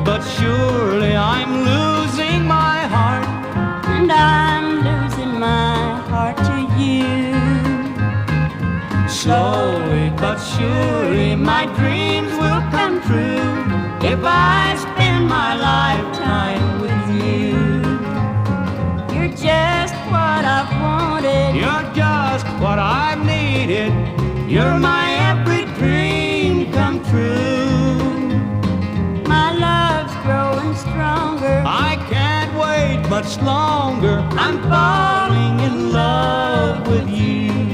but surely I'm losing my heart. And I'm losing my heart to you. Slowly but surely my dreams will come true if I spend my lifetime with you. You're just what I've wanted. You're just what I've needed. You're my every dream come true. My love's growing stronger. I can't wait much longer. I'm falling in love with you.